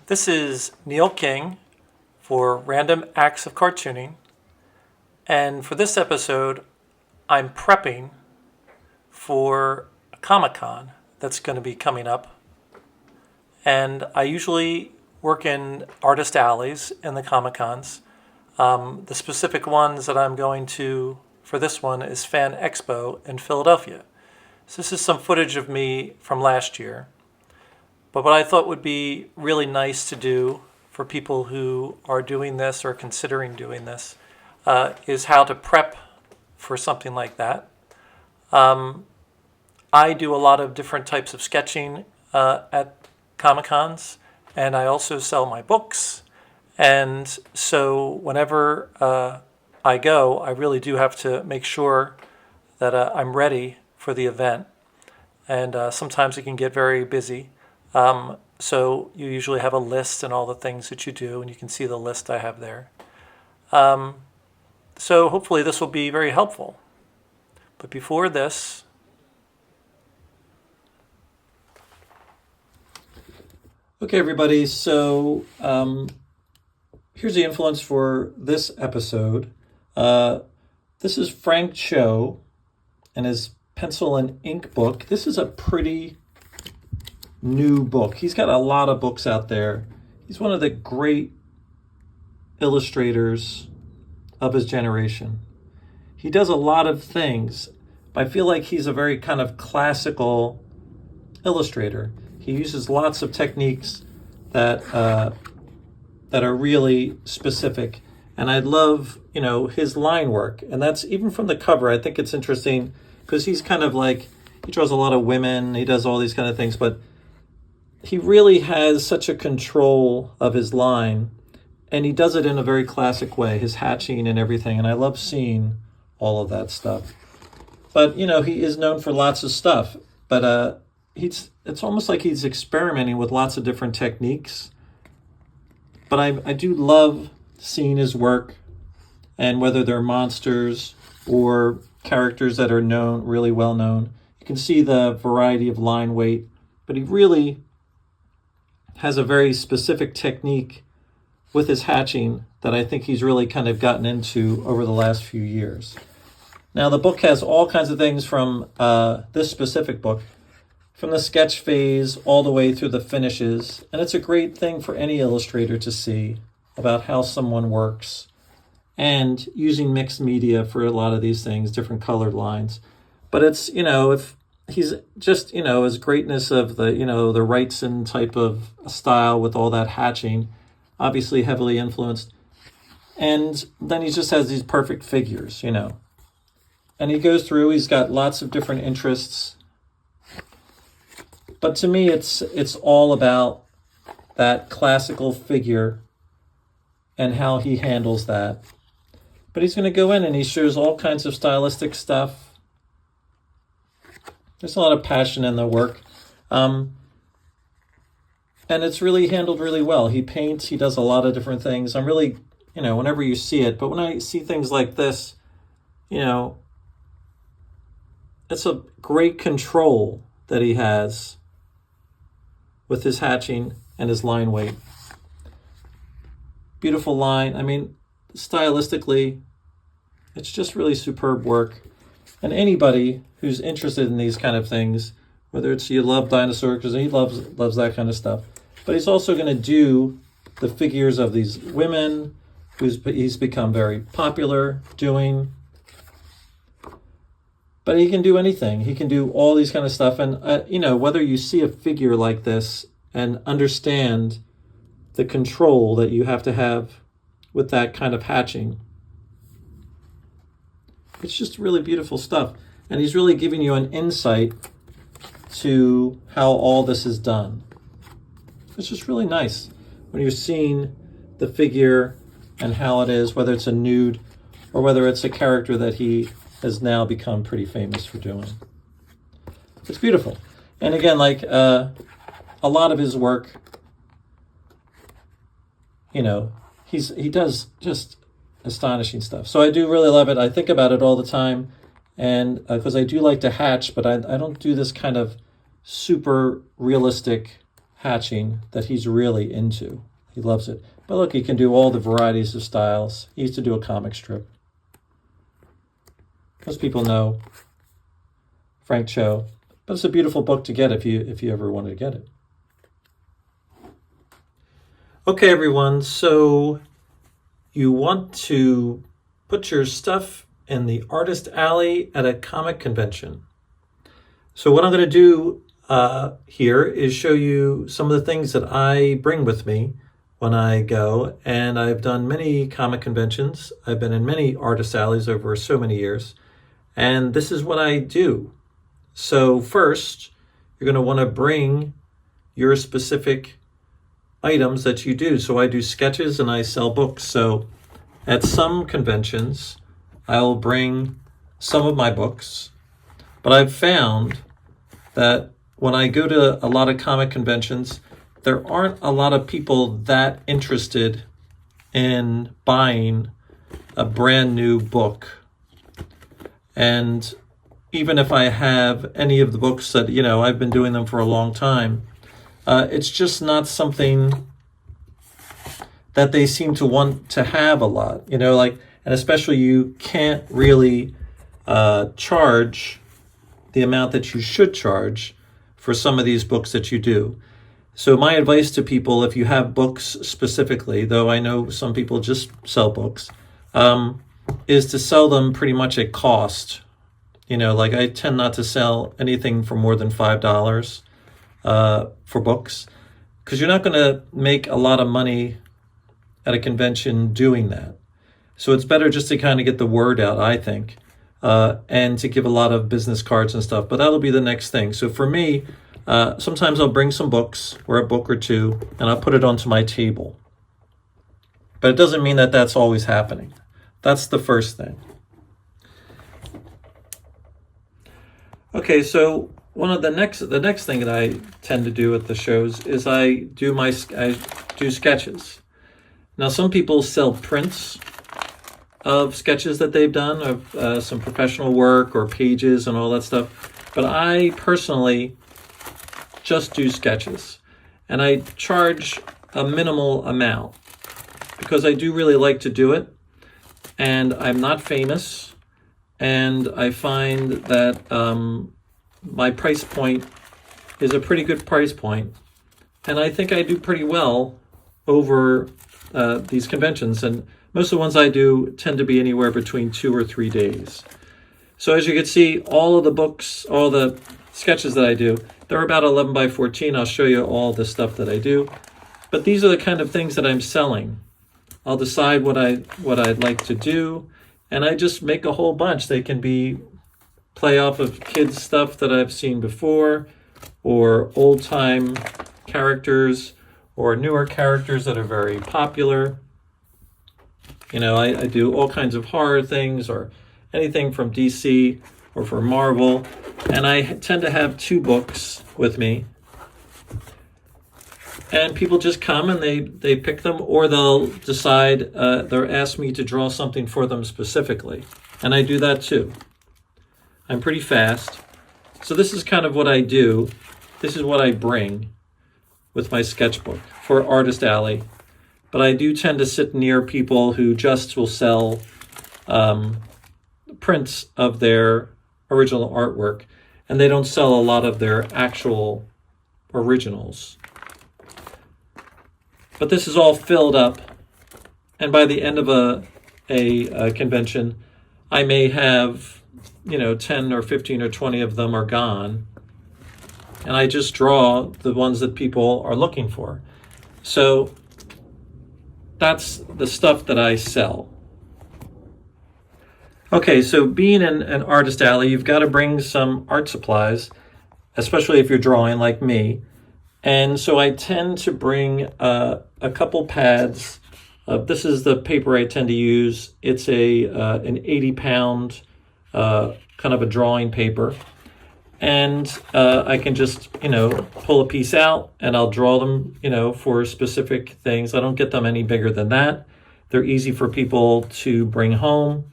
This is Neil King for Random Acts of Cartooning, and for this episode, I'm prepping for a Comic-Con that's going to be coming up. And I usually work in artist alleys in the Comic-Cons. The specific ones that I'm going to for this one is Fan Expo in Philadelphia. So this is some footage of me from last year. But what I thought would be really nice to do for people who are doing this or considering doing this is how to prep for something like that. I do a lot of different types of sketching at Comic-Cons, and I also sell my books. And so whenever I go, I really do have to make sure that I'm ready for the event. And sometimes it can get very busy. So you usually have a list and all the things that you do, and you can see the list I have there. So hopefully this will be very helpful. But before this, okay, everybody, so here's the influence for this episode. This is Frank Cho and his pencil and ink book. This is a pretty new book. He's got a lot of books out there. He's one of the great illustrators of his generation. He does a lot of things, but I feel like he's a very kind of classical illustrator. He uses lots of techniques that are really specific, and I love, his line work. And that's even from the cover. I think it's interesting because he's kind of like, he draws a lot of women, he does all these kind of things, but he really has such a control of his line, and he does it in a very classic way, his hatching and everything, and I love seeing all of that stuff. But, he is known for lots of stuff, but it's almost like he's experimenting with lots of different techniques. But I do love seeing his work, and whether they're monsters or characters that are really well known. You can see the variety of line weight, but he really has a very specific technique with his hatching that I think he's really kind of gotten into over the last few years. Now, the book has all kinds of things from this specific book, from the sketch phase all the way through the finishes. And it's a great thing for any illustrator to see about how someone works and using mixed media for a lot of these things, different colored lines. But it's, if he's just, his greatness of the Wrightson type of style with all that hatching, obviously heavily influenced. And then he just has these perfect figures, And he goes through, he's got lots of different interests. But to me, it's all about that classical figure and how he handles that. But he's going to go in and he shows all kinds of stylistic stuff. There's a lot of passion in the work. And it's really handled really well. He paints, he does a lot of different things. I'm really, whenever you see it, but when I see things like this, it's a great control that he has with his hatching and his line weight. Beautiful line. I mean, stylistically, it's just really superb work. And anybody who's interested in these kind of things, whether it's you love dinosaurs, because he loves that kind of stuff, but he's also going to do the figures of these women he's become very popular doing. But he can do anything. He can do all these kind of stuff. And, whether you see a figure like this and understand the control that you have to have with that kind of hatching, it's just really beautiful stuff. And he's really giving you an insight to how all this is done. It's just really nice when you're seeing the figure and how it is, whether it's a nude or whether it's a character that he has now become pretty famous for doing. It's beautiful. And again, like a lot of his work, he does just astonishing stuff. So I do really love it. I think about it all the time, and because I do like to hatch, but I don't do this kind of super realistic patching that he's really into. He loves it. But look, he can do all the varieties of styles. He used to do a comic strip. Most people know Frank Cho, but it's a beautiful book to get if you ever wanted to get it. Okay, everyone, so you want to put your stuff in the artist alley at a comic convention. So what I'm going to do here is show you some of the things that I bring with me when I go, and I've done many comic conventions. I've been in many artist alleys over so many years, and this is what I do. So first, you're going to want to bring your specific items that you do. So I do sketches and I sell books. So at some conventions, I'll bring some of my books, but I've found that when I go to a lot of comic conventions, there aren't a lot of people that interested in buying a brand new book. And even if I have any of the books that, I've been doing them for a long time, it's just not something that they seem to want to have a lot, and especially you can't really charge the amount that you should charge for some of these books that you do. So my advice to people, if you have books specifically, though I know some people just sell books, is to sell them pretty much at cost. I tend not to sell anything for more than $5 for books, because you're not going to make a lot of money at a convention doing that. So it's better just to kind of get the word out, I think, and to give a lot of business cards and stuff. But that'll be the next thing. So for me, sometimes I'll bring some books or a book or two, and I'll put it onto my table. But it doesn't mean that that's always happening. That's the first thing. Okay, so the next thing that I tend to do at the shows is I do sketches. Now, some people sell prints of sketches that they've done, of some professional work or pages and all that stuff. But I personally just do sketches. And I charge a minimal amount because I do really like to do it. And I'm not famous. And I find that my price point is a pretty good price point. And I think I do pretty well over these conventions. And most of the ones I do tend to be anywhere between 2 or 3 days. So as you can see, all of the books, all the sketches that I do, they're about 11 by 14. I'll show you all the stuff that I do. But these are the kind of things that I'm selling. I'll decide what I'd like to do, and I just make a whole bunch. They can be play off of kids' stuff that I've seen before, or old-time characters, or newer characters that are very popular. I do all kinds of horror things, or anything from DC or from Marvel, and I tend to have 2 books with me. And people just come and they pick them, or they'll decide, they'll ask me to draw something for them specifically. And I do that too. I'm pretty fast. So this is kind of what I do. This is what I bring with my sketchbook for Artist Alley. But I do tend to sit near people who just will sell prints of their original artwork. And they don't sell a lot of their actual originals. But this is all filled up, and by the end of a convention, I may have, 10 or 15 or 20 of them are gone, and I just draw the ones that people are looking for. So that's the stuff that I sell. Okay, so being in an artist alley, you've got to bring some art supplies, especially if you're drawing like me. And so I tend to bring a couple pads. This is the paper I tend to use. It's an 80-pound kind of a drawing paper. And I can just, pull a piece out and I'll draw them, for specific things. I don't get them any bigger than that. They're easy for people to bring home,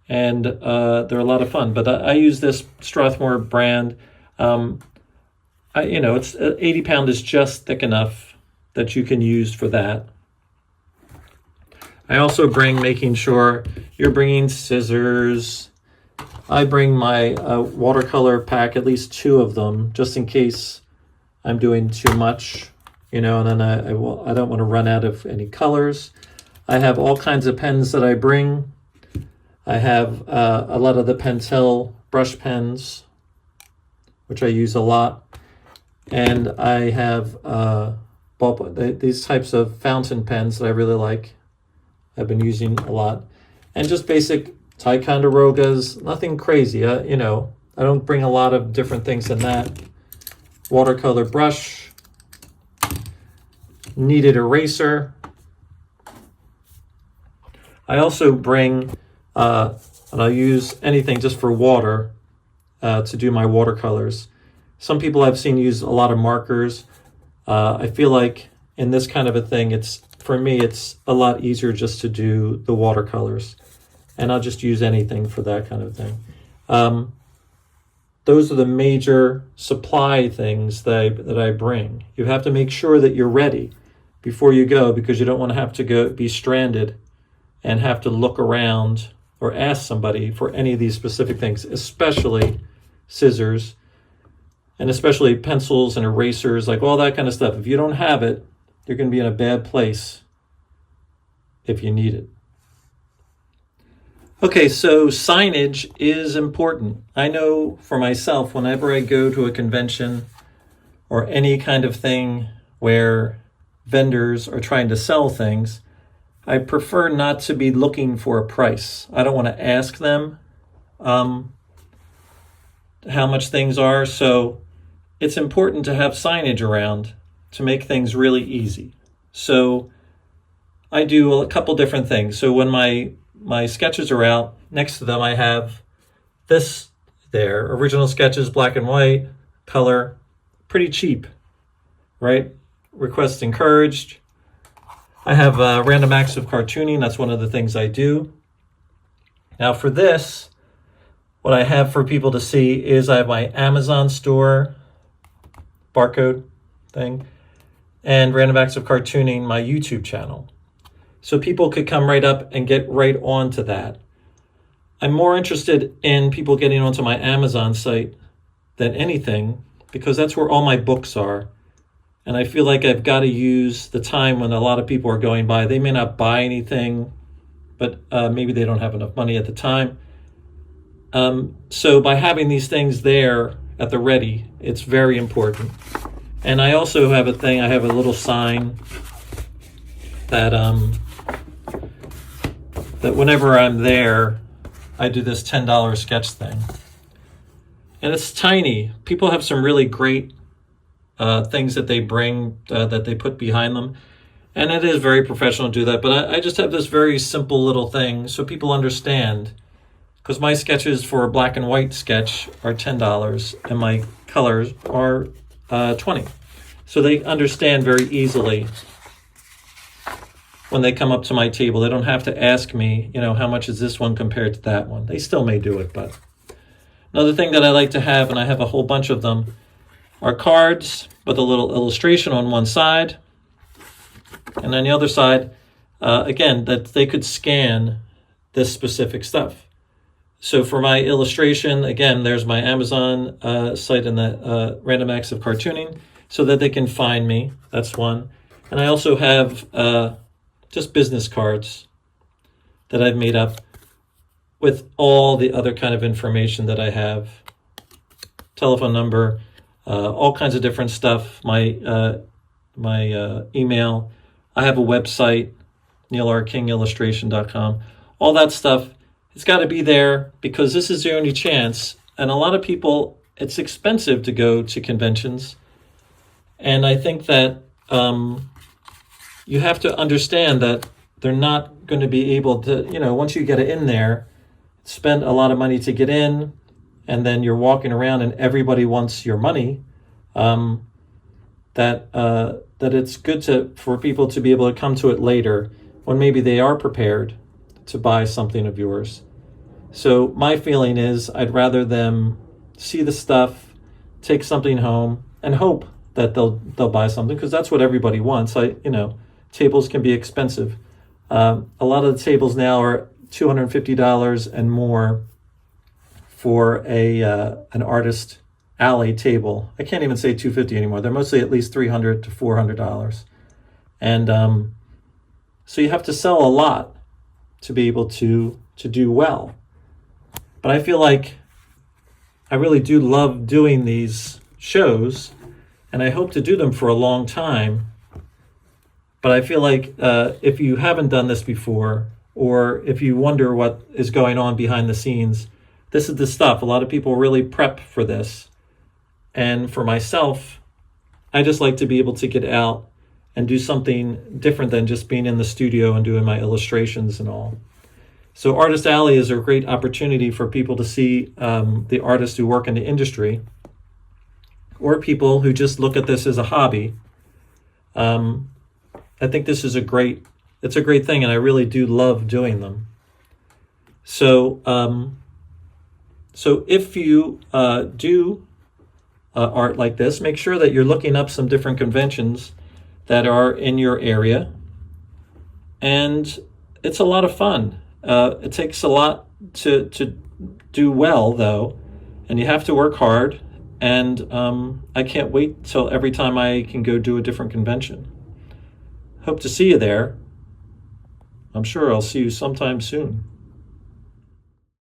and they're a lot of fun. But I use this Strathmore brand. it's 80 pound is just thick enough that you can use for that. I also bring, making sure you're bringing scissors. I bring my watercolor pack, at least 2 of them, just in case I'm doing too much, and then I don't want to run out of any colors. I have all kinds of pens that I bring. I have a lot of the Pentel brush pens, which I use a lot. And I have these types of fountain pens that I really like. I've been using a lot. And just basic Ticonderogas, nothing crazy. I don't bring a lot of different things than that. Watercolor brush, kneaded eraser. I also bring, and I'll use anything just for water to do my watercolors. Some people I've seen use a lot of markers. I feel like in this kind of a thing, for me, it's a lot easier just to do the watercolors. And I'll just use anything for that kind of thing. Those are the major supply things that I bring. You have to make sure that you're ready before you go, because you don't want to have to be stranded and have to look around or ask somebody for any of these specific things, especially scissors, and especially pencils and erasers, like all that kind of stuff. If you don't have it, you're going to be in a bad place if you need it. Okay, so signage is important. I know for myself, whenever I go to a convention or any kind of thing where vendors are trying to sell things, I prefer not to be looking for a price. I don't want to ask them how much things are. So it's important to have signage around to make things really easy. So I do a couple different things. So when my sketches are out, next to them I have this there, original sketches, black and white, color, pretty cheap, right? Requests encouraged. I have random acts of cartooning. That's one of the things I do. Now for this, what I have for people to see is I have my Amazon store barcode thing and random acts of cartooning, my YouTube channel. So people could come right up and get right onto that. I'm more interested in people getting onto my Amazon site than anything, because that's where all my books are. And I feel like I've got to use the time when a lot of people are going by. They may not buy anything, but maybe they don't have enough money at the time. So by having these things there at the ready, it's very important. And I also have I have a little sign that that whenever I'm there, I do this $10 sketch thing. And it's tiny. People have some really great things that they bring, that they put behind them. And it is very professional to do that. But I just have this very simple little thing so people understand. Because my sketches for a black and white sketch are $10 and my colors are $20. So they understand very easily when they come up to my table. They don't have to ask me, how much is this one compared to that one. They still may do it, but another thing that I like to have, and I have a whole bunch of them, are cards with a little illustration on one side. And on the other side, again, that they could scan this specific stuff. So for my illustration, again, there's my Amazon site and the random acts of cartooning so that they can find me. That's one. And I also have just business cards that I've made up with all the other kind of information that I have. Telephone number, all kinds of different stuff. My email. I have a website, neilrkingillustration.com. All that stuff. It's got to be there because this is the only chance. And a lot of people, it's expensive to go to conventions. And I think that you have to understand that they're not going to be able to, once you get it in there, spend a lot of money to get in, and then you're walking around and everybody wants your money, that it's good for people to be able to come to it later when maybe they are prepared to buy something of yours. So my feeling is I'd rather them see the stuff, take something home, and hope that they'll buy something, because that's what everybody wants. Tables can be expensive. A lot of the tables now are $250 and more for an artist alley table. I can't even say $250 anymore. They're mostly at least $300 to $400, and so you have to sell a lot to be able to do well. But I feel like I really do love doing these shows, and I hope to do them for a long time. But I feel like if you haven't done this before, or if you wonder what is going on behind the scenes, this is the stuff. A lot of people really prep for this. And for myself, I just like to be able to get out and do something different than just being in the studio and doing my illustrations and all. So Artist Alley is a great opportunity for people to see the artists who work in the industry, or people who just look at this as a hobby. I think this is a great thing, and I really do love doing them. So if you do art like this, make sure that you're looking up some different conventions that are in your area. And it's a lot of fun. It takes a lot to do well, though, and you have to work hard. And I can't wait till every time I can go do a different convention. Hope to see you there. I'm sure I'll see you sometime soon.